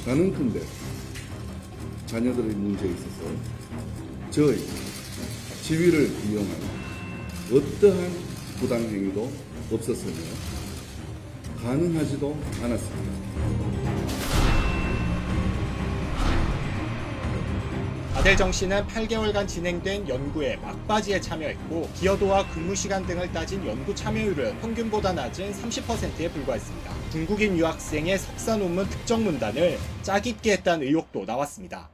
가능컨대 자녀들의 문제에 있어서 저의 지위를 이용한 어떠한 부당행위도 없었으며 가능하지도 않았습니다. 아델정 씨는 8개월간 진행된 연구에 막바지에 참여했고 기여도와 근무 시간 등을 따진 연구 참여율은 평균보다 낮은 30%에 불과했습니다. 중국인 유학생의 석사 논문 특정 문단을 짜깁기 했다는 의혹도 나왔습니다.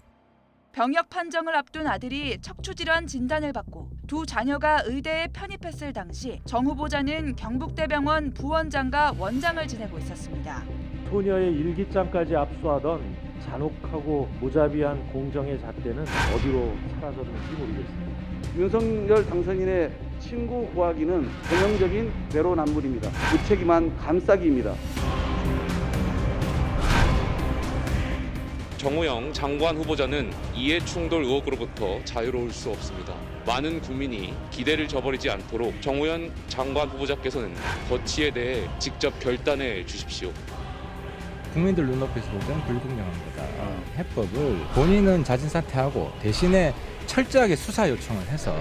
병역 판정을 앞둔 아들이 척추질환 진단을 받고 두 자녀가 의대에 편입했을 당시 정 후보자는 경북대병원 부원장과 원장을 지내고 있었습니다. 소녀의 일기장까지 압수하던 잔혹하고 무자비한 공정의 잣대는 어디로 사라졌는지 모르겠습니다. 윤석열 당선인의 친구 구하기는 전형적인 내로남불입니다. 무책임한 감싸기입니다. 정호영 장관 후보자는 이해충돌 의혹으로부터 자유로울 수 없습니다. 많은 국민이 기대를 저버리지 않도록 정호영 장관 후보자께서는 거치에 대해 직접 결단해 주십시오. 국민들 눈높이에서 보면 불분명합니다. 해법을 본인은 자진 사퇴하고 대신에 철저하게 수사 요청을 해서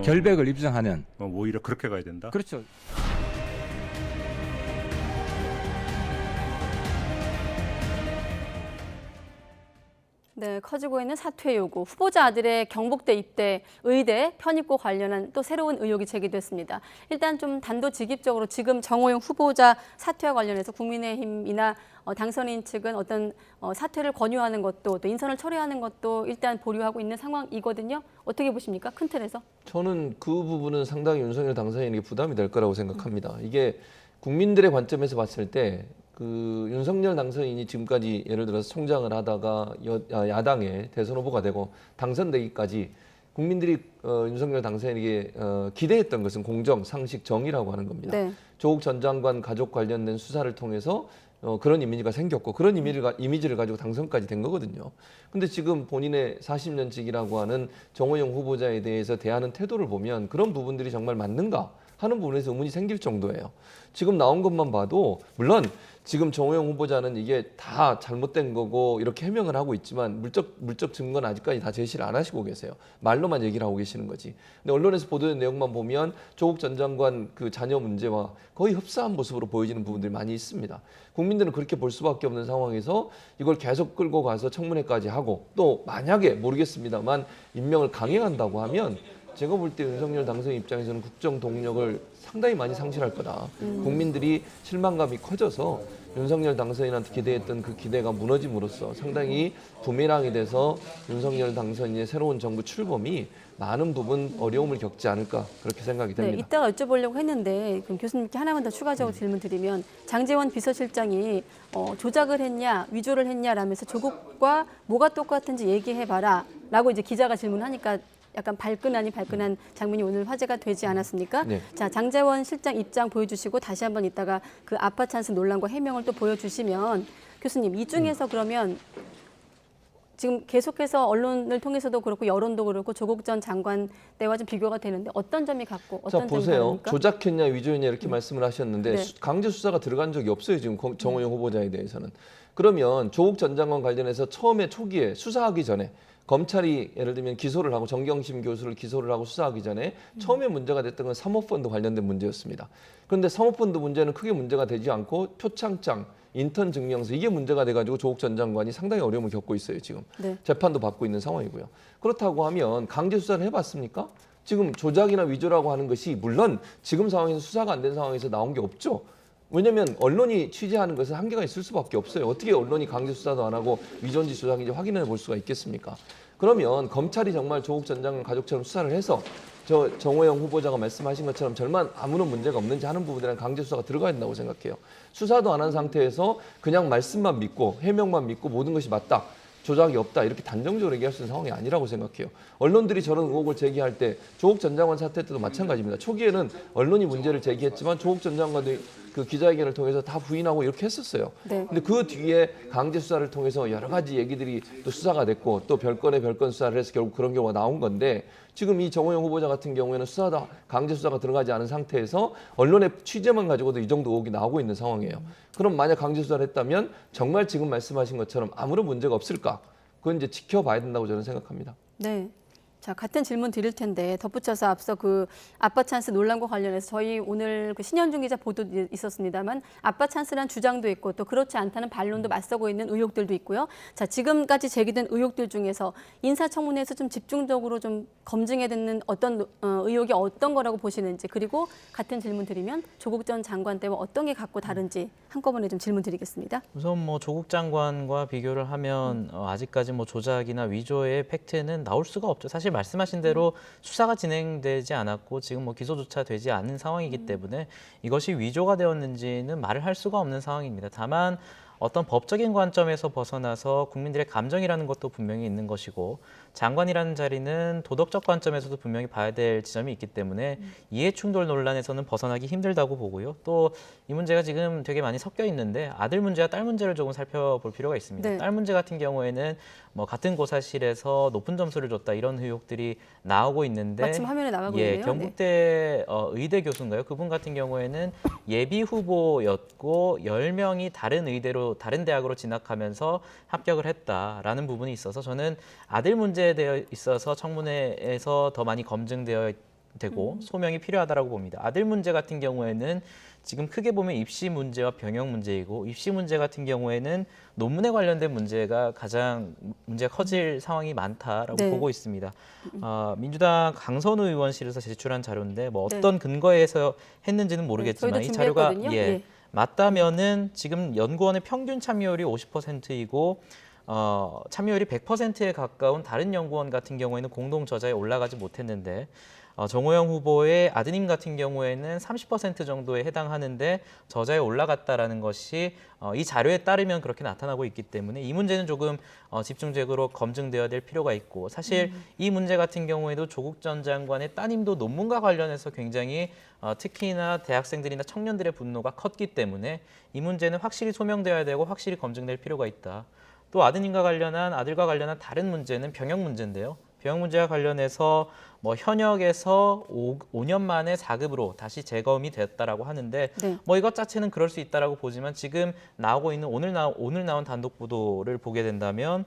결백을 입증하는. 오히려 그렇게 가야 된다? 그렇죠. 네, 커지고 있는 사퇴 요구, 후보자 아들의 경북대 입대, 의대 편입과 관련한 또 새로운 의혹이 제기됐습니다. 일단 좀 단도직입적으로 지금 정호영 후보자 사퇴와 관련해서 국민의힘이나 당선인 측은 어떤 사퇴를 권유하는 것도 또 인선을 철회하는 것도 일단 보류하고 있는 상황이거든요. 어떻게 보십니까? 큰 틀에서? 저는 그 부분은 상당히 윤석열 당선인에게 부담이 될 거라고 생각합니다. 이게 국민들의 관점에서 봤을 때 그 윤석열 당선인이 지금까지 예를 들어서 총장을 하다가 야당의 대선 후보가 되고 당선되기까지 국민들이 윤석열 당선인에게 기대했던 것은 공정, 상식, 정의라고 하는 겁니다. 네. 조국 전 장관 가족 관련된 수사를 통해서 그런 이미지가 생겼고 그런 이미지를 가지고 당선까지 된 거거든요. 근데 지금 본인의 40년직이라고 하는 정호영 후보자에 대해서 대하는 태도를 보면 그런 부분들이 정말 맞는가 하는 부분에서 의문이 생길 정도예요. 지금 나온 것만 봐도 물론 지금 정호영 후보자는 이게 다 잘못된 거고 이렇게 해명을 하고 있지만 물적 증거는 아직까지 다 제시를 안 하시고 계세요. 말로만 얘기를 하고 계시는 거지. 근데 언론에서 보도된 내용만 보면 조국 전 장관 그 자녀 문제와 거의 흡사한 모습으로 보여지는 부분들이 많이 있습니다. 국민들은 그렇게 볼 수밖에 없는 상황에서 이걸 계속 끌고 가서 청문회까지 하고 또 만약에 모르겠습니다만 임명을 강행한다고 하면 제가 볼 때 윤석열 당선인 입장에서는 국정 동력을 상당히 많이 상실할 거다. 국민들이 실망감이 커져서 윤석열 당선인한테 기대했던 그 기대가 무너짐으로써 상당히 부메랑이 돼서 윤석열 당선인의 새로운 정부 출범이 많은 부분 어려움을 겪지 않을까 그렇게 생각이 됩니다. 네, 이따가 여쭤보려고 했는데 그럼 교수님께 하나만 더 추가적으로 질문 드리면 장제원 비서실장이 조작을 했냐 위조를 했냐라면서 조국과 뭐가 똑같은지 얘기해봐라 라고 이제 기자가 질문하니까 약간 발끈한 장면이 오늘 화제가 되지 않았습니까? 네. 자, 장제원 실장 입장 보여주시고 다시 한번 이따가 그 아빠 찬스 논란과 해명을 또 보여주시면 교수님 이 중에서 그러면 지금 계속해서 언론을 통해서도 그렇고 여론도 그렇고 조국 전 장관 때와 좀 비교가 되는데 어떤 점이 같고 어떤 점이 보세요. 다릅니까? 조작했냐 위조했냐 이렇게 말씀을 하셨는데 네. 강제 수사가 들어간 적이 없어요. 지금 정호영 후보자에 대해서는. 그러면 조국 전 장관 관련해서 처음에 초기에 수사하기 전에 검찰이 예를 들면 기소를 하고 정경심 교수를 기소를 하고 수사하기 전에 처음에 문제가 됐던 건 사모펀드 관련된 문제였습니다. 그런데 사모펀드 문제는 크게 문제가 되지 않고 표창장, 인턴 증명서 이게 문제가 돼가지고 조국 전 장관이 상당히 어려움을 겪고 있어요. 지금 네. 재판도 받고 있는 상황이고요. 그렇다고 하면 강제 수사를 해봤습니까? 지금 조작이나 위조라고 하는 것이 물론 지금 상황에서 수사가 안 된 상황에서 나온 게 없죠. 왜냐하면 언론이 취재하는 것은 한계가 있을 수밖에 없어요. 어떻게 언론이 강제 수사도 안 하고 위조인지 조작인지 확인해 볼 수가 있겠습니까? 그러면 검찰이 정말 조국 전 장관 가족처럼 수사를 해서 정호영 후보자가 말씀하신 것처럼 절만 아무런 문제가 없는지 하는 부분들은 강제 수사가 들어가야 된다고 생각해요. 수사도 안 한 상태에서 그냥 말씀만 믿고 해명만 믿고 모든 것이 맞다. 조작이 없다 이렇게 단정적으로 얘기할 수 있는 상황이 아니라고 생각해요. 언론들이 저런 의혹을 제기할 때 조국 전 장관 사태 때도 마찬가지입니다. 초기에는 언론이 문제를 제기했지만 조국 전 장관도 그 기자회견을 통해서 다 부인하고 이렇게 했었어요. 네. 근데 그 뒤에 강제 수사를 통해서 여러 가지 얘기들이 또 수사가 됐고 또 별건의 별건 수사를 해서 결국 그런 경우가 나온 건데 지금 이 정호영 후보자 같은 경우에는 강제 수사가 들어가지 않은 상태에서 언론의 취재만 가지고도 이 정도 의혹이 나오고 있는 상황이에요. 그럼 만약 강제 수사를 했다면 정말 지금 말씀하신 것처럼 아무런 문제가 없을까? 그건 이제 지켜봐야 된다고 저는 생각합니다. 네. 자, 같은 질문 드릴 텐데 덧붙여서 앞서 그 아빠 찬스 논란과 관련해서 저희 오늘 그 신현중 기자 보도 있었습니다만 아빠 찬스란 주장도 있고 또 그렇지 않다는 반론도 맞서고 있는 의혹들도 있고요. 자, 지금까지 제기된 의혹들 중에서 인사청문회에서 좀 집중적으로 좀 검증해야 되는 어떤 의혹이 어떤 거라고 보시는지 그리고 같은 질문 드리면 조국 전 장관 때와 어떤 게 갖고 다른지 한꺼번에 좀 질문 드리겠습니다. 우선 뭐 조국 장관과 비교를 하면 아직까지 뭐 조작이나 위조의 팩트는 나올 수가 없죠. 사실 말씀하신 대로 수사가 진행되지 않았고 지금 뭐 기소조차 되지 않은 상황이기 때문에 이것이 위조가 되었는지는 말을 할 수가 없는 상황입니다. 다만 어떤 법적인 관점에서 벗어나서 국민들의 감정이라는 것도 분명히 있는 것이고 장관이라는 자리는 도덕적 관점에서도 분명히 봐야 될 지점이 있기 때문에 이해충돌 논란에서는 벗어나기 힘들다고 보고요. 또 이 문제가 지금 되게 많이 섞여 있는데 아들 문제와 딸 문제를 조금 살펴볼 필요가 있습니다. 네. 딸 문제 같은 경우에는 뭐 같은 고사실에서 높은 점수를 줬다 이런 의혹들이 나오고 있는데 마침 화면에 나가고 있네요. 경북대 의대 교수인가요? 그분 같은 경우에는 예비 후보였고 10명이 다른 의대로 다른 대학으로 진학하면서 합격을 했다라는 부분이 있어서 저는 아들 문제에 대해 있어서 청문회에서 더 많이 검증되어 되고 소명이 필요하다고 봅니다. 아들 문제 같은 경우에는 지금 크게 보면 입시 문제와 병역 문제이고 입시 문제 같은 경우에는 논문에 관련된 문제가 가장 문제가 커질 상황이 많다라고 네. 보고 있습니다. 민주당 강선우 의원실에서 제출한 자료인데 뭐 어떤 근거에서 했는지는 모르겠지만 이 자료가 맞다면은 지금 연구원의 평균 참여율이 50%이고 참여율이 100%에 가까운 다른 연구원 같은 경우에는 공동 저자에 올라가지 못했는데 정호영 후보의 아드님 같은 경우에는 30% 정도에 해당하는데 저자에 올라갔다라는 것이 이 자료에 따르면 그렇게 나타나고 있기 때문에 이 문제는 조금 집중적으로 검증되어야 될 필요가 있고 사실 이 문제 같은 경우에도 조국 전 장관의 따님도 논문과 관련해서 굉장히 특히나 대학생들이나 청년들의 분노가 컸기 때문에 이 문제는 확실히 소명되어야 되고 확실히 검증될 필요가 있다. 또 아들과 관련한 다른 문제는 병역 문제인데요. 병역 문제와 관련해서 뭐 현역에서 5년 만에 4급으로 다시 재검이 됐다라고 하는데 뭐 이것 자체는 그럴 수 있다라고 보지만 지금 나오고 있는 오늘 나온 단독 보도를 보게 된다면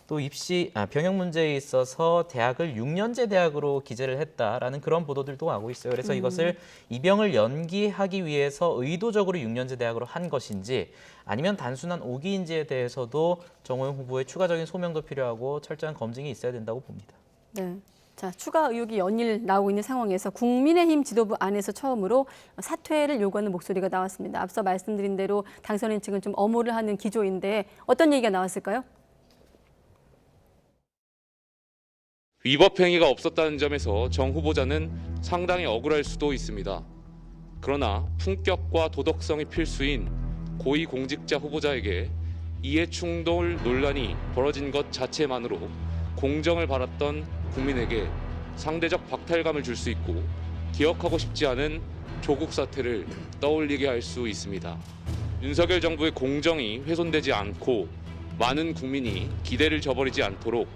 또 병역 문제에 있어서 대학을 6년제 대학으로 기재를 했다라는 그런 보도들도 나오고 있어요. 그래서 이것을 입영을 연기하기 위해서 의도적으로 6년제 대학으로 한 것인지 아니면 단순한 오기인지에 대해서도 정호영 후보의 추가적인 소명도 필요하고 철저한 검증이 있어야 된다고 봅니다. 네. 자, 추가 의혹이 연일 나오고 있는 상황에서 국민의힘 지도부 안에서 처음으로 사퇴를 요구하는 목소리가 나왔습니다. 앞서 말씀드린 대로 당선인 측은 좀 엄호를 하는 기조인데 어떤 얘기가 나왔을까요? 위법 행위가 없었다는 점에서 정 후보자는 상당히 억울할 수도 있습니다. 그러나 품격과 도덕성이 필수인 고위공직자 후보자에게 이해충돌 논란이 벌어진 것 자체만으로 공정을 바랐던 국민에게 상대적 박탈감을 줄 수 있고 기억하고 싶지 않은 조국 사태를 떠올리게 할 수 있습니다. 윤석열 정부의 공정이 훼손되지 않고 많은 국민이 기대를 저버리지 않도록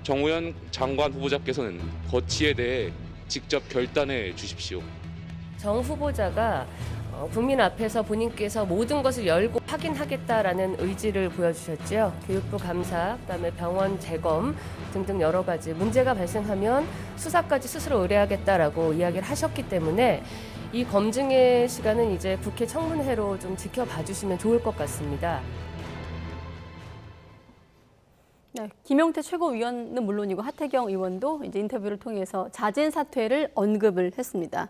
정호영 장관 후보자께서는 거취에 대해 직접 결단해 주십시오. 정 후보자가 국민 앞에서 본인께서 모든 것을 열고 확인하겠다라는 의지를 보여주셨죠. 교육부 감사, 그다음에 병원 재검 등등 여러 가지 문제가 발생하면 수사까지 스스로 의뢰하겠다라고 이야기를 하셨기 때문에 이 검증의 시간은 이제 국회 청문회로 좀 지켜봐 주시면 좋을 것 같습니다. 네, 김용태 최고위원은 물론이고 하태경 의원도 이제 인터뷰를 통해서 자진 사퇴를 언급을 했습니다.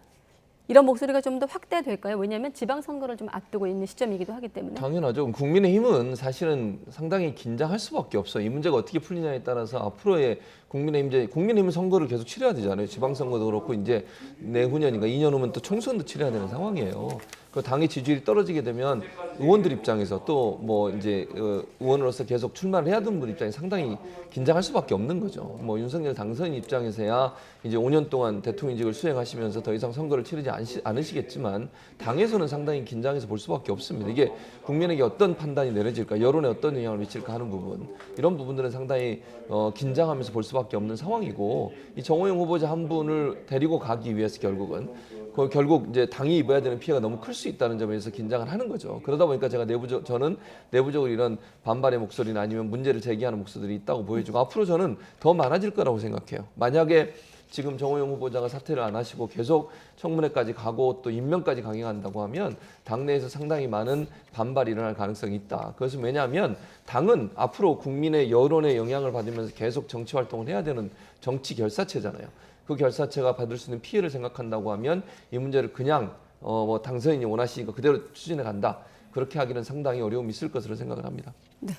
이런 목소리가 좀 더 확대될까요? 왜냐하면 지방선거를 좀 앞두고 있는 시점이기도 하기 때문에. 당연하죠. 국민의힘은 사실은 상당히 긴장할 수밖에 없어요. 이 문제가 어떻게 풀리냐에 따라서 앞으로의 국민의힘은 선거를 계속 치러야 되잖아요. 지방선거도 그렇고 이제 내후년인가 2년 후면 또 총선도 치러야 되는 상황이에요. 그 당의 지지율이 떨어지게 되면 의원들 입장에서 또 뭐 이제 의원으로서 계속 출마를 해야 되는 분 입장에 상당히 긴장할 수밖에 없는 거죠. 뭐 윤석열 당선인 입장에서야 이제 5년 동안 대통령직을 수행하시면서 더 이상 선거를 치르지 않으시겠지만 당에서는 상당히 긴장해서 볼 수밖에 없습니다. 이게 국민에게 어떤 판단이 내려질까, 여론에 어떤 영향을 미칠까 하는 부분, 이런 부분들은 상당히 긴장하면서 볼 수밖에 없는 상황이고, 이 정호영 후보자 한 분을 데리고 가기 위해서 결국 이제 당이 입어야 되는 피해가 너무 클 수 있다는 점에서 긴장을 하는 거죠. 그러다 보니까 저는 내부적으로 이런 반발의 목소리나 아니면 문제를 제기하는 목소리들이 있다고 보여지고, 앞으로 저는 더 많아질 거라고 생각해요. 만약에 지금 정호영 후보자가 사퇴를 안 하시고 계속 청문회까지 가고 또 임명까지 강행한다고 하면 당내에서 상당히 많은 반발이 일어날 가능성이 있다. 그것은 왜냐하면 당은 앞으로 국민의 여론의 영향을 받으면서 계속 정치 활동을 해야 되는 정치 결사체잖아요. 그 결사체가 받을 수 있는 피해를 생각한다고 하면 이 문제를 그냥 뭐 당선인이 원하시니까 그대로 추진해 간다. 그렇게 하기는 상당히 어려움이 있을 것으로 생각을 합니다. 네.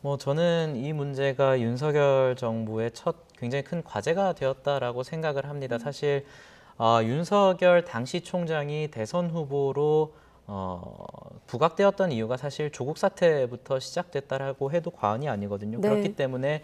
뭐 저는 이 문제가 윤석열 정부의 첫 굉장히 큰 과제가 되었다라고 생각을 합니다. 사실 윤석열 당시 총장이 대선 후보로 부각되었던 이유가 사실 조국 사태부터 시작됐다라고 해도 과언이 아니거든요. 네. 그렇기 때문에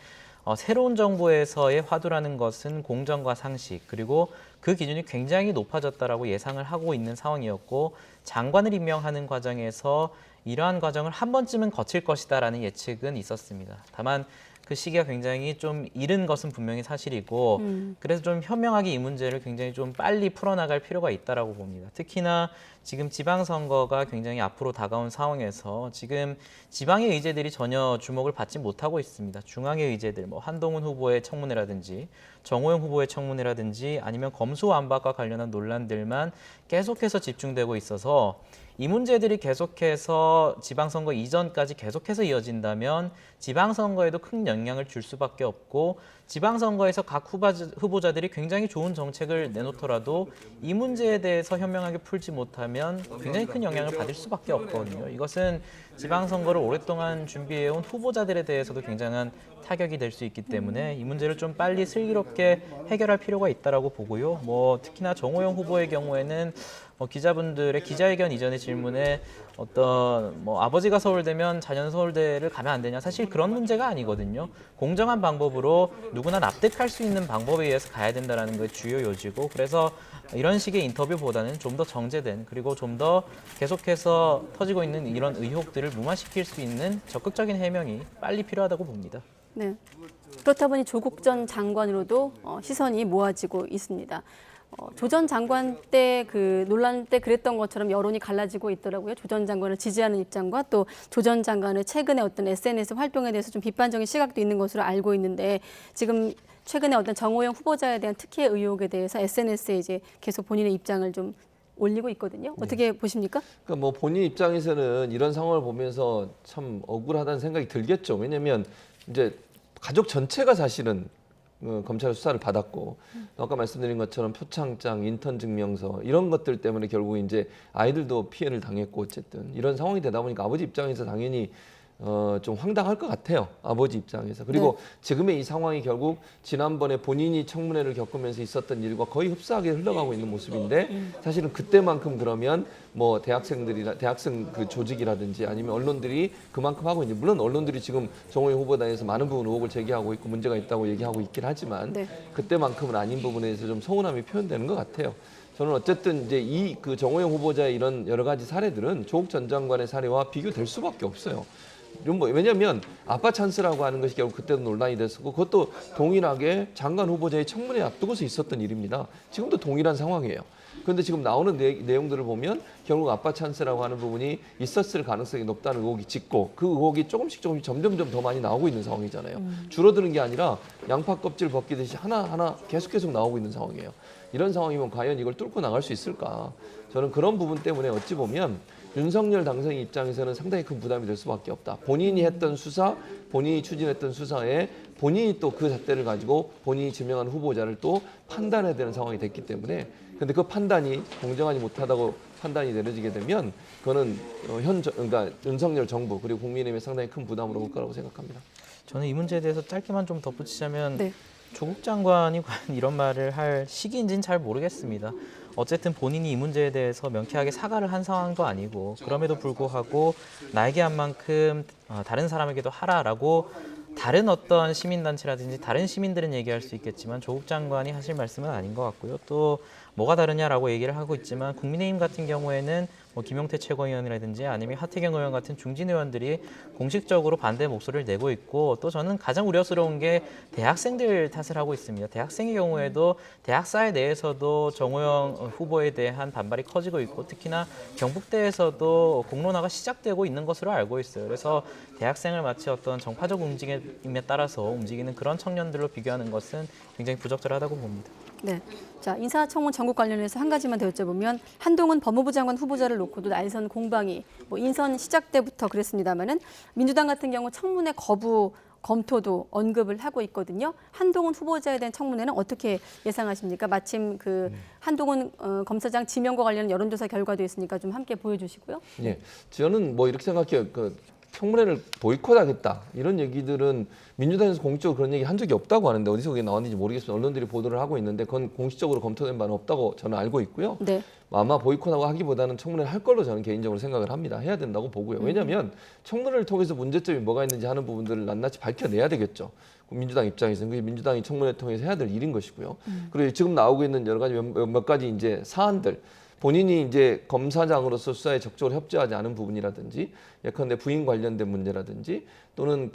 새로운 정부에서의 화두라는 것은 공정과 상식, 그리고 그 기준이 굉장히 높아졌다라고 예상을 하고 있는 상황이었고, 장관을 임명하는 과정에서 이러한 과정을 한 번쯤은 거칠 것이다라는 예측은 있었습니다. 다만 그 시기가 굉장히 좀 이른 것은 분명히 사실이고, 그래서 좀 현명하게 이 문제를 굉장히 좀 빨리 풀어나갈 필요가 있다라고 봅니다. 특히나 지금 지방선거가 굉장히 앞으로 다가온 상황에서 지금 지방의 의제들이 전혀 주목을 받지 못하고 있습니다. 중앙의 의제들, 뭐 한동훈 후보의 청문회라든지 정호영 후보의 청문회라든지 아니면 검수완박과 관련한 논란들만 계속해서 집중되고 있어서, 이 문제들이 계속해서 지방선거 이전까지 계속해서 이어진다면 지방선거에도 큰 영향을 줄 수밖에 없고, 지방선거에서 각 후보자들이 굉장히 좋은 정책을 내놓더라도 이 문제에 대해서 현명하게 풀지 못하면 굉장히 큰 영향을 받을 수밖에 없거든요. 이것은 지방선거를 오랫동안 준비해온 후보자들에 대해서도 굉장한 타격이 될 수 있기 때문에 이 문제를 좀 빨리 슬기롭게 해결할 필요가 있다라고 보고요. 뭐 특히나 정호영 후보의 경우에는 기자분들의 기자회견 이전의 질문에 어떤 아버지가 서울대면 자녀는 서울대를 가면 안 되냐, 사실 그런 문제가 아니거든요. 공정한 방법으로 누구나 납득할 수 있는 방법에 의해서 가야 된다는 게 주요 요지고, 그래서 이런 식의 인터뷰보다는 좀 더 정제된, 그리고 좀 더 계속해서 터지고 있는 이런 의혹들을 무마시킬 수 있는 적극적인 해명이 빨리 필요하다고 봅니다. 네. 그렇다 보니 조국 전 장관으로도 시선이 모아지고 있습니다. 조 전 장관 때 그 논란 때 그랬던 것처럼 여론이 갈라지고 있더라고요. 조 전 장관을 지지하는 입장과 또 조 전 장관의 최근에 어떤 SNS 활동에 대해서 좀 비판적인 시각도 있는 것으로 알고 있는데, 지금 최근에 어떤 정호영 후보자에 대한 특혜 의혹에 대해서 SNS에 이제 계속 본인의 입장을 좀 올리고 있거든요. 어떻게 보십니까? 그러니까 뭐 본인 입장에서는 이런 상황을 보면서 참 억울하다는 생각이 들겠죠. 왜냐하면 이제 가족 전체가 사실은 검찰 수사를 받았고, 아까 말씀드린 것처럼 표창장, 인턴 증명서 이런 것들 때문에 결국 이제 아이들도 피해를 당했고, 어쨌든 이런 상황이 되다 보니까 아버지 입장에서 당연히 좀 황당할 것 같아요. 아버지 입장에서. 그리고 네. 지금의 이 상황이 결국 지난번에 본인이 청문회를 겪으면서 있었던 일과 거의 흡사하게 흘러가고 있는 모습인데, 사실은 그때만큼 그러면 뭐 대학생 그 조직이라든지 아니면 언론들이 그만큼 하고 있는지, 물론 언론들이 지금 정호영 후보에 대해서 많은 부분 의혹을 제기하고 있고 문제가 있다고 얘기하고 있긴 하지만, 네. 그때만큼은 아닌 부분에 대해서 좀 서운함이 표현되는 것 같아요. 저는 어쨌든 이제 이 그 정호영 후보자의 이런 여러 가지 사례들은 조국 전 장관의 사례와 비교될 수밖에 없어요. 왜냐하면 아빠 찬스라고 하는 것이 결국 그때도 논란이 됐었고, 그것도 동일하게 장관 후보자의 청문회 앞두고서 있었던 일입니다. 지금도 동일한 상황이에요. 그런데 지금 나오는 내용들을 보면 결국 아빠 찬스라고 하는 부분이 있었을 가능성이 높다는 의혹이 짙고, 그 의혹이 조금씩 점점점 더 많이 나오고 있는 상황이잖아요. 줄어드는 게 아니라 양파 껍질 벗기듯이 하나하나 계속 나오고 있는 상황이에요. 이런 상황이면 과연 이걸 뚫고 나갈 수 있을까? 저는 그런 부분 때문에 어찌 보면 윤석열 당선인 입장에서는 상당히 큰 부담이 될 수밖에 없다. 본인이 했던 수사, 본인이 추진했던 수사에 본인이 또 그 잣대를 가지고 본인이 지명한 후보자를 또 판단해야 되는 상황이 됐기 때문에, 근데 그 판단이 공정하지 못하다고 판단이 내려지게 되면 그거는 그러니까 윤석열 정부 그리고 국민의힘에 상당히 큰 부담으로 올 거라고 생각합니다. 저는 이 문제에 대해서 짧게만 좀 덧붙이자면, 네. 조국 장관이 과연 이런 말을 할 시기인지는 잘 모르겠습니다. 어쨌든 본인이 이 문제에 대해서 명쾌하게 사과를 한 상황도 아니고 그럼에도 불구하고 나에게 한 만큼 다른 사람에게도 하라라고 다른 어떤 시민단체라든지 다른 시민들은 얘기할 수 있겠지만 조국 장관이 하실 말씀은 아닌 것 같고요. 또 뭐가 다르냐라고 얘기를 하고 있지만 국민의힘 같은 경우에는 뭐 김용태 최고위원이라든지 아니면 하태경 의원 같은 중진 의원들이 공식적으로 반대 목소리를 내고 있고 또 저는 가장 우려스러운 게 대학생들 탓을 하고 있습니다. 대학생의 경우에도 대학사회 내에서도 정호영 후보에 대한 반발이 커지고 있고 특히나 경북대에서도 공론화가 시작되고 있는 것으로 알고 있어요. 그래서 대학생을 마치 어떤 정파적 움직임에 따라서 움직이는 그런 청년들로 비교하는 것은 굉장히 부적절하다고 봅니다. 네. 자, 인사청문 전국 관련해서 한 가지만 더 여쭤보면 한동훈 법무부 장관 후보자를 놓고도 날선 공방이 뭐 인선 시작 때부터 그랬습니다마는 민주당 같은 경우 청문회 거부 검토도 언급을 하고 있거든요. 한동훈 후보자에 대한 청문회는 어떻게 예상하십니까? 마침 그 한동훈 검사장 지명과 관련 여론조사 결과도 있으니까 좀 함께 보여주시고요. 예, 저는 뭐 이렇게 생각해요. 청문회를 보이콧하겠다 이런 얘기들은 민주당에서 공식적으로 그런 얘기 한 적이 없다고 하는데 어디서 그게 나왔는지 모르겠습니다. 언론들이 보도를 하고 있는데 그건 공식적으로 검토된 바는 없다고 저는 알고 있고요. 네. 아마 보이콧하고 하기보다는 청문회를 할 걸로 저는 개인적으로 생각을 합니다. 해야 된다고 보고요. 왜냐하면 청문회를 통해서 문제점이 뭐가 있는지 하는 부분들을 낱낱이 밝혀내야 되겠죠. 민주당 입장에서는 그게 민주당이 청문회 통해서 해야 될 일인 것이고요. 그리고 지금 나오고 있는 여러 가지 몇 가지 이제 사안들. 본인이 이제 검사장으로서 수사에 적극적으로 협조하지 않은 부분이라든지 예컨대 부인 관련된 문제라든지 또는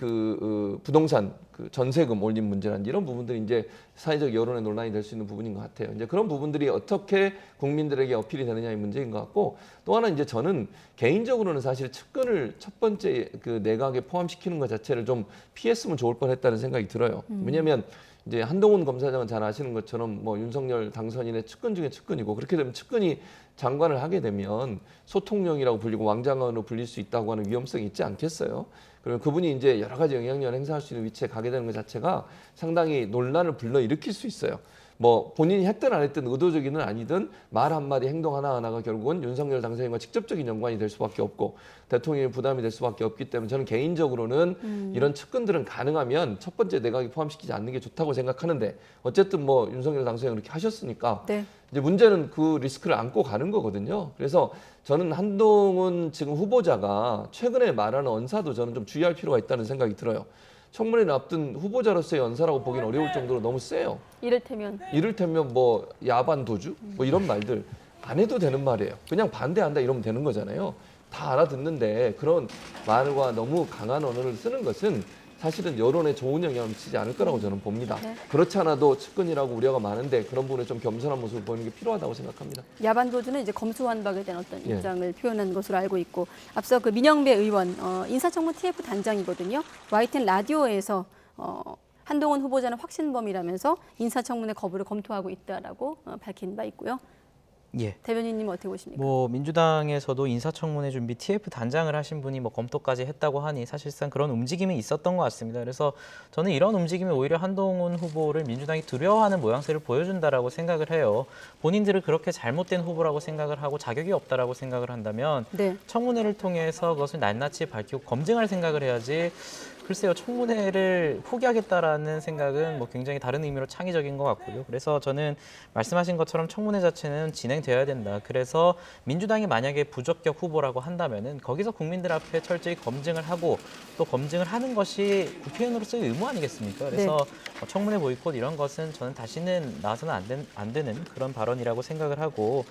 부동산 전세금 올린 문제라든지 이런 부분들이 이제 사회적 여론의 논란이 될 수 있는 부분인 것 같아요. 이제 그런 부분들이 어떻게 국민들에게 어필이 되느냐의 문제인 것 같고 또 하나 이제 저는 개인적으로는 사실 측근을 첫 번째 내각에 포함시키는 것 자체를 좀 피했으면 좋을 뻔했다는 생각이 들어요. 왜냐하면 이제 한동훈 검사장은 잘 아시는 것처럼 뭐 윤석열 당선인의 측근 중에 측근이고 그렇게 되면 측근이 장관을 하게 되면 소통령이라고 불리고 왕장관으로 불릴 수 있다고 하는 위험성이 있지 않겠어요? 그러면 그분이 이제 여러 가지 영향력을 행사할 수 있는 위치에 가게 되는 것 자체가 상당히 논란을 불러일으킬 수 있어요. 뭐 본인이 했든 안 했든 의도적이든 아니든 말 한마디 행동 하나하나가 결국은 윤석열 당선인과 직접적인 연관이 될 수밖에 없고 대통령의 부담이 될 수밖에 없기 때문에 저는 개인적으로는 이런 측근들은 가능하면 첫 번째 내각에 포함시키지 않는 게 좋다고 생각하는데 어쨌든 뭐 윤석열 당선인 그렇게 하셨으니까 네. 이제 문제는 그 리스크를 안고 가는 거거든요. 그래서 저는 한동훈 지금 후보자가 최근에 말하는 언사도 저는 좀 주의할 필요가 있다는 생각이 들어요. 청문회를 앞둔 후보자로서의 언사라고 보기는 어려울 정도로 너무 세요. 이를테면 뭐 야반 도주 뭐 이런 말들 안 해도 되는 말이에요. 그냥 반대한다 이러면 되는 거잖아요. 다 알아듣는데 그런 말과 너무 강한 언어를 쓰는 것은 사실은 여론에 좋은 영향을 미치지 않을 거라고 저는 봅니다. 네. 그렇지 않아도 측근이라고 우려가 많은데 그런 부분에 좀 겸손한 모습을 보이는 게 필요하다고 생각합니다. 야반 도주는 이제 검수완박에 대한 어떤 입장을 표현한 것으로 알고 있고 앞서 그 민영배 의원 인사청문 TF 단장이거든요. YTN 라디오에서 한동훈 후보자는 확신범이라면서 인사청문회 거부를 검토하고 있다라고 밝힌 바 있고요. 예. 대변인님 어떻게 보십니까? 뭐 민주당에서도 인사청문회 준비 TF 단장을 하신 분이 뭐 검토까지 했다고 하니 사실상 그런 움직임이 있었던 것 같습니다. 그래서 저는 이런 움직임이 오히려 한동훈 후보를 민주당이 두려워하는 모양새를 보여준다라고 생각을 해요. 본인들을 그렇게 잘못된 후보라고 생각을 하고 자격이 없다라고 생각을 한다면 청문회를 통해서 그것을 낱낱이 밝히고 검증할 생각을 해야지. 글쎄요, 청문회를 포기하겠다라는 생각은 뭐 굉장히 다른 의미로 창의적인 것 같고요. 그래서 저는 말씀하신 것처럼 청문회 자체는 진행되어야 된다. 그래서 민주당이 만약에 부적격 후보라고 한다면은 거기서 국민들 앞에 철저히 검증을 하고 또 검증을 하는 것이 국회의원으로서의 의무 아니겠습니까? 그래서 청문회 보이콧 이런 것은 저는 다시는 나와서는 안 되는 그런 발언이라고 생각을 하고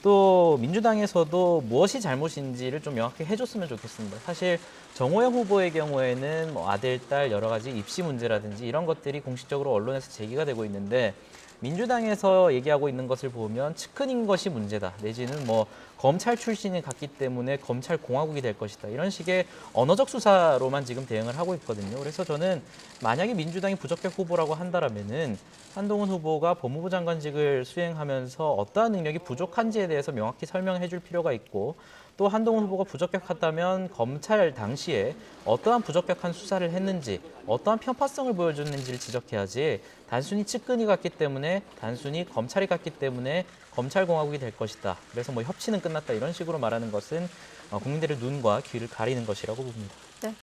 또 민주당에서도 무엇이 잘못인지를 좀 명확히 해줬으면 좋겠습니다. 사실 정호영 후보의 경우에는 뭐 아들, 딸 여러 가지 입시 문제라든지 이런 것들이 공식적으로 언론에서 제기가 되고 있는데 민주당에서 얘기하고 있는 것을 보면 측근인 것이 문제다. 내지는 뭐 검찰 출신이 갔기 때문에 검찰 공화국이 될 것이다. 이런 식의 언어적 수사로만 지금 대응을 하고 있거든요. 그래서 저는 만약에 민주당이 부적격 후보라고 한다면은 한동훈 후보가 법무부 장관직을 수행하면서 어떠한 능력이 부족한지에 대해서 명확히 설명해 줄 필요가 있고 또 한동훈 후보가 부적격하다면 검찰 당시에 어떠한 부적격한 수사를 했는지 어떠한 편파성을 보여줬는지를 지적해야지 단순히 측근이 갔기 때문에 단순히 검찰이 갔기 때문에 검찰공화국이 될 것이다. 그래서 뭐 협치는 끝났다 이런 식으로 말하는 것은 국민들의 눈과 귀를 가리는 것이라고 봅니다. 네,